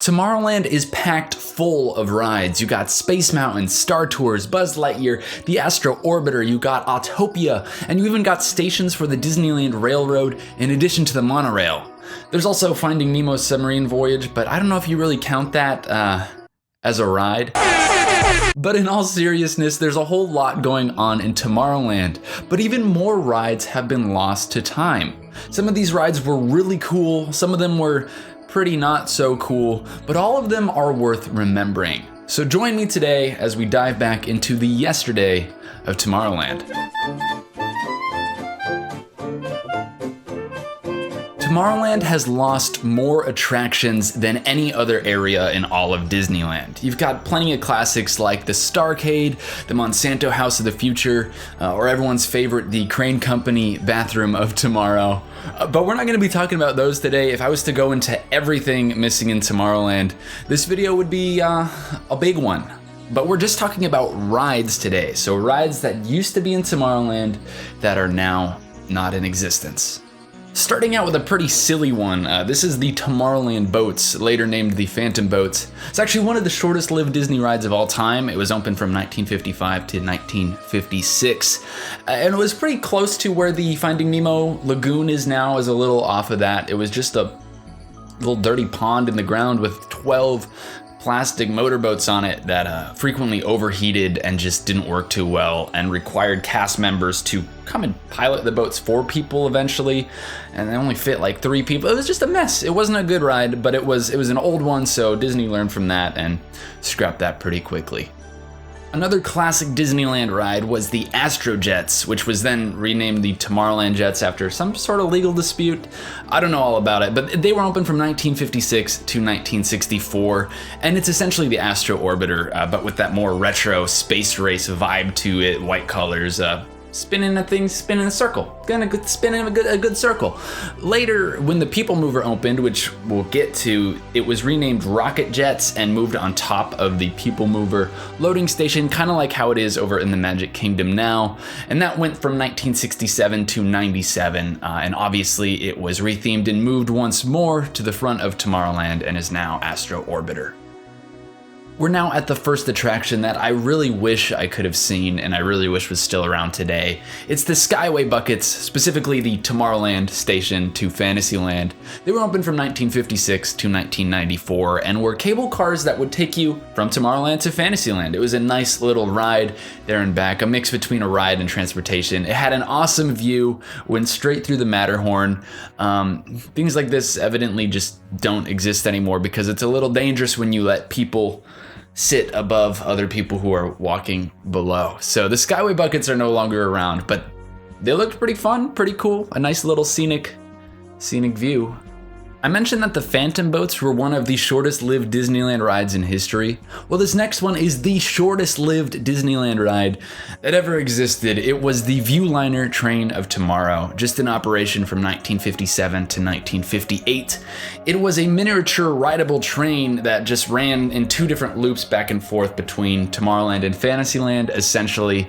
Tomorrowland is packed full of rides. You got Space Mountain, Star Tours, Buzz Lightyear, the Astro Orbiter, you got Autopia, and you even got stations for the Disneyland Railroad in addition to the monorail. There's also Finding Nemo's Submarine Voyage, but I don't know if you really count that as a ride. But in all seriousness, there's a whole lot going on in Tomorrowland, but even more rides have been lost to time. Some of these rides were really cool, some of them were pretty not so cool, but all of them are worth remembering. So join me today as we dive back into the yesterday of Tomorrowland. Tomorrowland has lost more attractions than any other area in all of Disneyland. You've got plenty of classics like the Starcade, the Monsanto House of the Future, or everyone's favorite, the Crane Company Bathroom of Tomorrow. But we're not going to be talking about those today. If I was to go into everything missing in Tomorrowland, this video would be a big one. But we're just talking about rides today. So rides that used to be in Tomorrowland that are now not in existence. Starting out with a pretty silly one, this is the Tomorrowland Boats, later named the Phantom Boats. It's actually one of the shortest lived Disney rides of all time. It was open from 1955 to 1956, and it was pretty close to where the Finding Nemo Lagoon is now, is a little off of that. It was just a little dirty pond in the ground with 12 plastic motorboats on it that frequently overheated and just didn't work too well and required cast members to come and pilot the boats for people eventually, and they only fit like 3 people. It was just a mess. It wasn't a good ride, but it was an old one, so Disney learned from that and scrapped that pretty quickly. Another classic Disneyland ride was the Astro Jets, which was then renamed the Tomorrowland Jets after some sort of legal dispute. I don't know all about it, but they were open from 1956 to 1964, and it's essentially the Astro Orbiter, but with that more retro space race vibe to it, white colors, spinning a circle, spinning a good circle. Later, when the People Mover opened, which we'll get to, it was renamed Rocket Jets and moved on top of the People Mover loading station, kind of like how it is over in the Magic Kingdom now. And that went from 1967 to 97, and obviously it was rethemed and moved once more to the front of Tomorrowland and is now Astro Orbiter. We're now at the first attraction that I really wish I could have seen and I really wish was still around today. It's the Skyway buckets, specifically the Tomorrowland station to Fantasyland. They were open from 1956 to 1994 and were cable cars that would take you from Tomorrowland to Fantasyland. It was a nice little ride there and back, a mix between a ride and transportation. It had an awesome view, went straight through the Matterhorn. Things like this evidently just don't exist anymore because it's a little dangerous when you let people sit above other people who are walking below. So the Skyway buckets are no longer around, but they looked pretty fun, pretty cool, a nice little scenic view. I mentioned that the Phantom Boats were one of the shortest lived Disneyland rides in history. Well, this next one is the shortest lived Disneyland ride that ever existed. It was the Viewliner Train of Tomorrow, just in operation from 1957 to 1958. It was a miniature rideable train that just ran in 2 different loops back and forth between Tomorrowland and Fantasyland, essentially.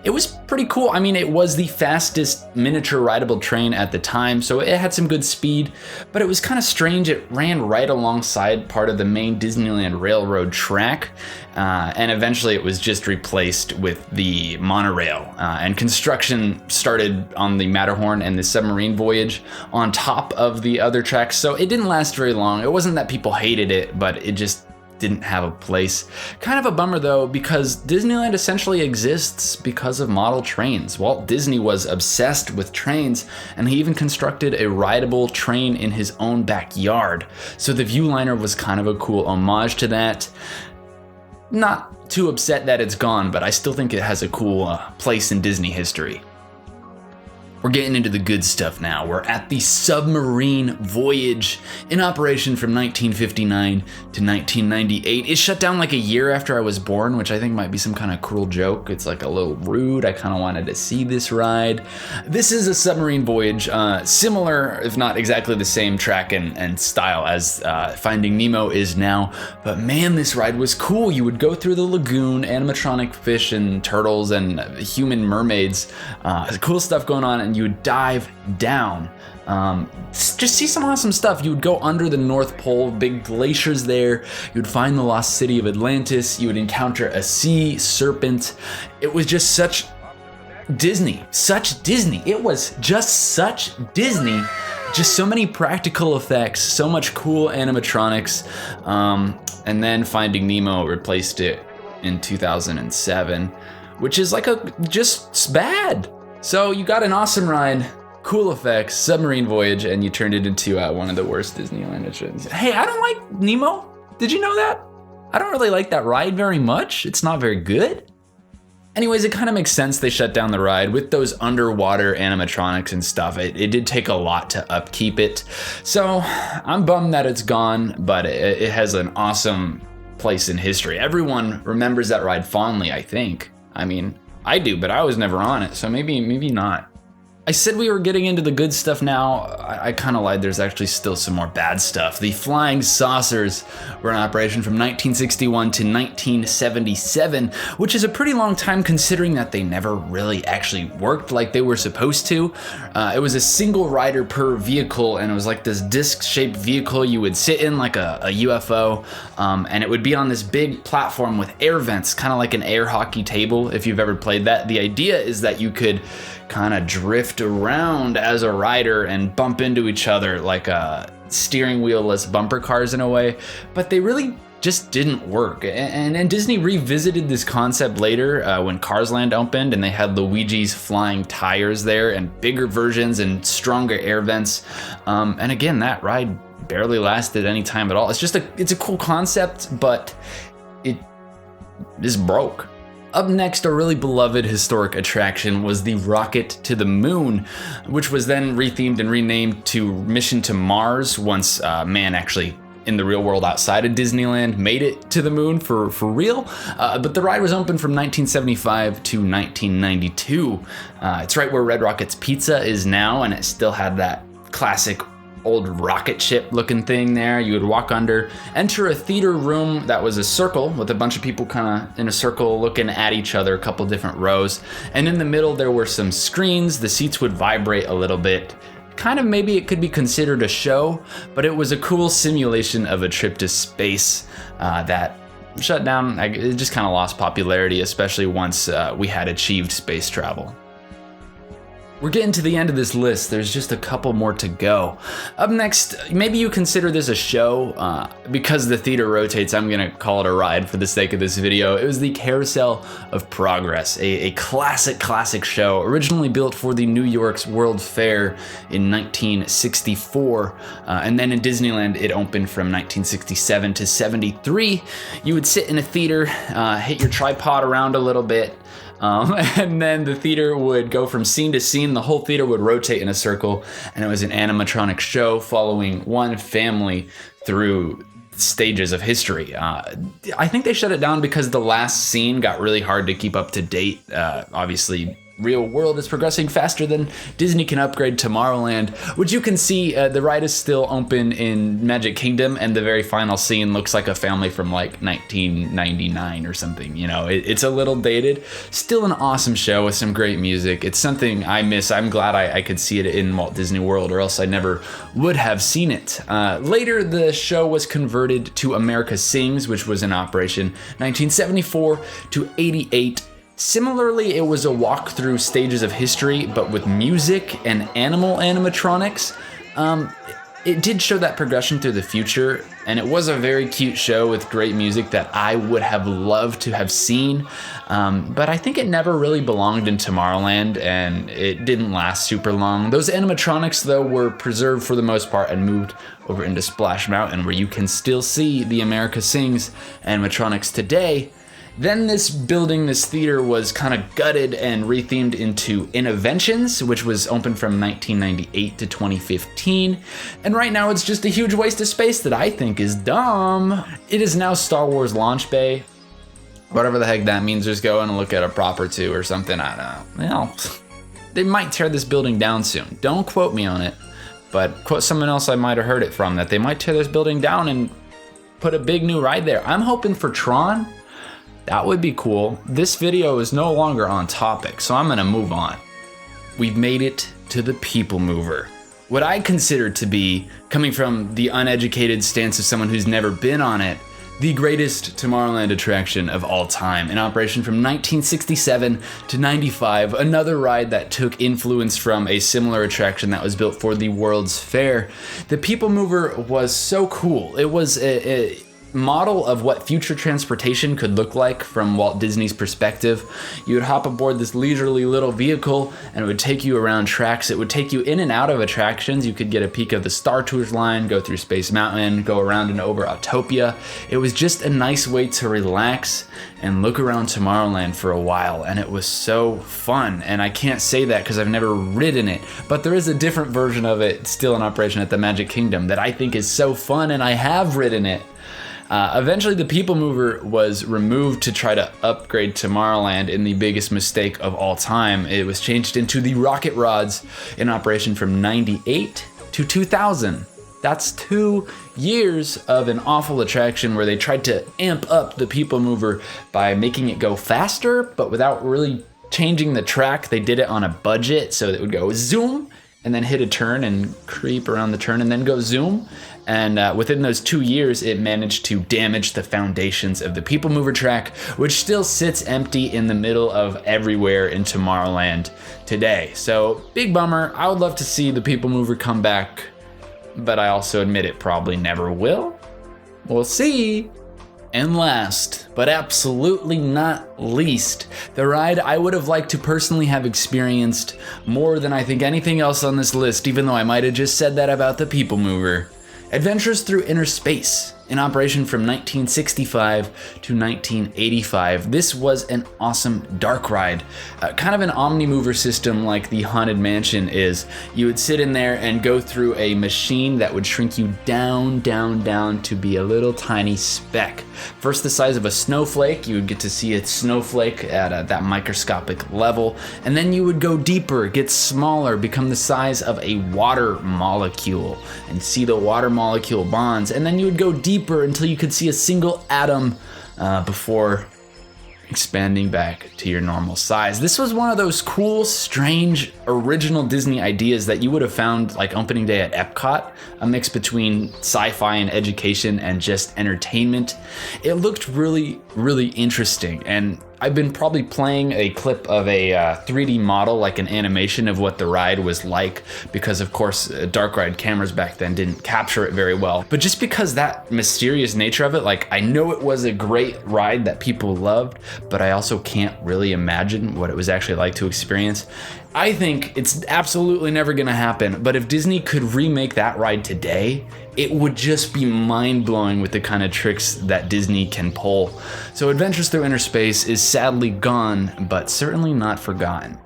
It was pretty cool. I mean, it was the fastest miniature rideable train at the time, so it had some good speed, but it was kind of strange. It ran right alongside part of the main Disneyland Railroad track, and eventually it was just replaced with the monorail, and construction started on the Matterhorn and the Submarine Voyage on top of the other tracks, so it didn't last very long. It wasn't that people hated it, but it just didn't have a place. Kind of a bummer though, because Disneyland essentially exists because of model trains. Walt Disney was obsessed with trains, and he even constructed a rideable train in his own backyard. So the Viewliner was kind of a cool homage to that. Not too upset that it's gone, but I still think it has a cool place in Disney history. We're getting into the good stuff now. We're at the Submarine Voyage, in operation from 1959 to 1998. It shut down like a year after I was born, which I think might be some kind of cruel joke. It's like a little rude. I kind of wanted to see this ride. This is a Submarine Voyage, similar, if not exactly the same track and style as Finding Nemo is now. But man, this ride was cool. You would go through the lagoon, animatronic fish and turtles and human mermaids. Cool stuff going on. and you would dive down. Just see some awesome stuff. You would go under the North Pole, big glaciers there. You would find the lost city of Atlantis. You would encounter a sea serpent. It was just such Disney. It was just such Disney. Just so many practical effects, so much cool animatronics. And then Finding Nemo replaced it in 2007, which is like just bad. So you got an awesome ride, cool effects, Submarine Voyage, and you turned it into one of the worst Disneyland attractions. Hey, I don't like Nemo. Did you know that? I don't really like that ride very much. It's not very good. Anyways, it kind of makes sense they shut down the ride with those underwater animatronics and stuff. It did take a lot to upkeep it. So I'm bummed that it's gone, but it has an awesome place in history. Everyone remembers that ride fondly, I think. I mean, I do, but I was never on it, so maybe not. I said we were getting into the good stuff now. I kind of lied, there's actually still some more bad stuff. The flying saucers were in operation from 1961 to 1977, which is a pretty long time considering that they never really actually worked like they were supposed to. It was a single rider per vehicle, and it was like this disc-shaped vehicle you would sit in like a UFO, and it would be on this big platform with air vents, kind of like an air hockey table if you've ever played that. The idea is that you could kind of drift around as a rider and bump into each other like steering wheel-less bumper cars in a way, but they really just didn't work. And Disney revisited this concept later when Cars Land opened, and they had Luigi's flying tires there and bigger versions and stronger air vents. And again, that ride barely lasted any time at all. It's a cool concept, but it is broke. Up next, a really beloved historic attraction was the Rocket to the Moon, which was then rethemed and renamed to Mission to Mars once man actually in the real world outside of Disneyland made it to the moon for real. But the ride was open from 1975 to 1992. It's right where Red Rocket's Pizza is now, and it still had that classic old rocket ship looking thing there. You would walk under, enter a theater room that was a circle with a bunch of people kind of in a circle looking at each other, a couple different rows. And in the middle there were some screens. The seats would vibrate a little bit. Kind of maybe it could be considered a show, but it was a cool simulation of a trip to space that shut down. It just kind of lost popularity, especially once we had achieved space travel. We're getting to the end of this list. There's just a couple more to go. Up next, maybe you consider this a show. Because the theater rotates, I'm gonna call it a ride for the sake of this video. It was the Carousel of Progress, a classic show, originally built for the New York's World Fair in 1964. And then in Disneyland, it opened from 1967 to 73. You would sit in a theater, hit your tripod around a little bit, and then the theater would go from scene to scene. The whole theater would rotate in a circle, and it was an animatronic show following one family through stages of history. I think they shut it down because the last scene got really hard to keep up to date. Obviously, real world is progressing faster than Disney can upgrade Tomorrowland, which you can see the ride is still open in Magic Kingdom, and the very final scene looks like a family from like 1999 or something. You know, it's a little dated. Still an awesome show with some great music. It's something I miss. I'm glad I could see it in Walt Disney World, or else I never would have seen it. Later, the show was converted to America Sings, which was in operation 1974 to 88. Similarly, it was a walk through stages of history, but with music and animal animatronics. It did show that progression through the future, and it was a very cute show with great music that I would have loved to have seen, but I think it never really belonged in Tomorrowland, and it didn't last super long. Those animatronics, though, were preserved for the most part and moved over into Splash Mountain, where you can still see the America Sings animatronics today. Then this theater was kind of gutted and rethemed into Innoventions, which was open from 1998 to 2015. And right now it's just a huge waste of space that I think is dumb. It is now Star Wars Launch Bay. Whatever the heck that means, just go and look at a prop or two or something, I don't know. Well, they might tear this building down soon. Don't quote me on it, but quote someone else I might have heard it from, that they might tear this building down and put a big new ride there. I'm hoping for Tron. That would be cool. This video is no longer on topic, so I'm gonna move on. We've made it to the People Mover. What I consider to be, coming from the uneducated stance of someone who's never been on it, the greatest Tomorrowland attraction of all time, in operation from 1967 to 95, another ride that took influence from a similar attraction that was built for the World's Fair. The People Mover was so cool. It was a model of what future transportation could look like from Walt Disney's perspective. You would hop aboard this leisurely little vehicle and it would take you around tracks. It would take you in and out of attractions. You could get a peek of the Star Tours line, go through Space Mountain, go around and over Autopia. It was just a nice way to relax and look around Tomorrowland for a while, and it was so fun. And I can't say that because I've never ridden it, but there is a different version of it still in operation at the Magic Kingdom that I think is so fun, and I have ridden it. Eventually, the People Mover was removed to try to upgrade Tomorrowland in the biggest mistake of all time. It was changed into the Rocket Rods in operation from 98 to 2000. That's 2 years of an awful attraction where they tried to amp up the People Mover by making it go faster, but without really changing the track. They did it on a budget, so it would go zoom and then hit a turn and creep around the turn and then go zoom. And within those 2 years, it managed to damage the foundations of the People Mover track, which still sits empty in the middle of everywhere in Tomorrowland today. So, big bummer. I would love to see the People Mover come back, but I also admit it probably never will. We'll see. And last, but absolutely not least, the ride I would have liked to personally have experienced more than I think anything else on this list, even though I might have just said that about the People Mover. Adventures Through Inner Space, in operation from 1965 to 1985. This was an awesome dark ride, kind of an omni-mover system like the Haunted Mansion is. You would sit in there and go through a machine that would shrink you down, down, down to be a little tiny speck. First the size of a snowflake, you would get to see a snowflake at that microscopic level, and then you would go deeper, get smaller, become the size of a water molecule, and see the water molecule bonds, and then you would go deeper until you could see a single atom before expanding back to your normal size. This was one of those cool, strange, original Disney ideas that you would have found like opening day at Epcot, a mix between sci-fi and education and just entertainment. It looked really, really interesting, and I've been probably playing a clip of a 3D model, like an animation of what the ride was like, because of course dark ride cameras back then didn't capture it very well. But just because that mysterious nature of it, like I know it was a great ride that people loved, but I also can't really imagine what it was actually like to experience. I think it's absolutely never gonna happen, but if Disney could remake that ride today, it would just be mind-blowing with the kind of tricks that Disney can pull. So Adventures Through Inner Space is sadly gone, but certainly not forgotten.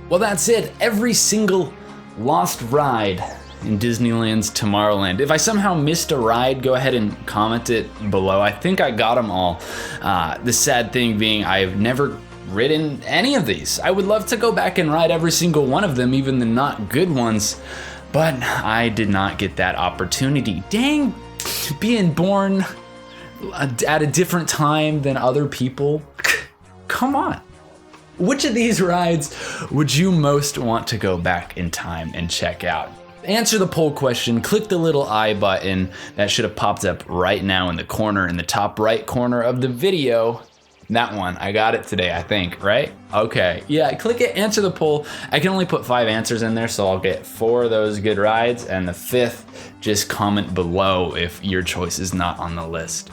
Well, that's it. Every single lost ride in Disneyland's Tomorrowland. If I somehow missed a ride, go ahead and comment it below. I think I got them all. The sad thing being I've never ridden any of these. I would love to go back and ride every single one of them, even the not good ones, but I did not get that opportunity. Dang, being born at a different time than other people. Come on. Which of these rides would you most want to go back in time and check out? Answer the poll question, click the little I button that should have popped up right now in the corner, in the top right corner of the video. That one, I got it today, I think, right? Okay, yeah, click it, answer the poll. I can only put 5 answers in there, so I'll get 4 of those good rides, and the 5th, just comment below if your choice is not on the list.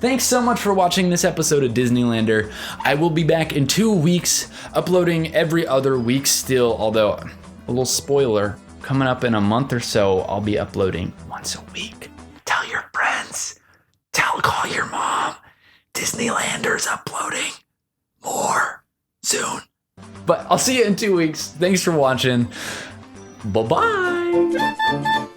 Thanks so much for watching this episode of Disneylander. I will be back in 2 weeks, uploading every other week still, although, a little spoiler, coming up in a month or so, I'll be uploading once a week. Tell your friends, call your mom. Disneylander's uploading more soon. But I'll see you in 2 weeks. Thanks for watching. Bye-bye.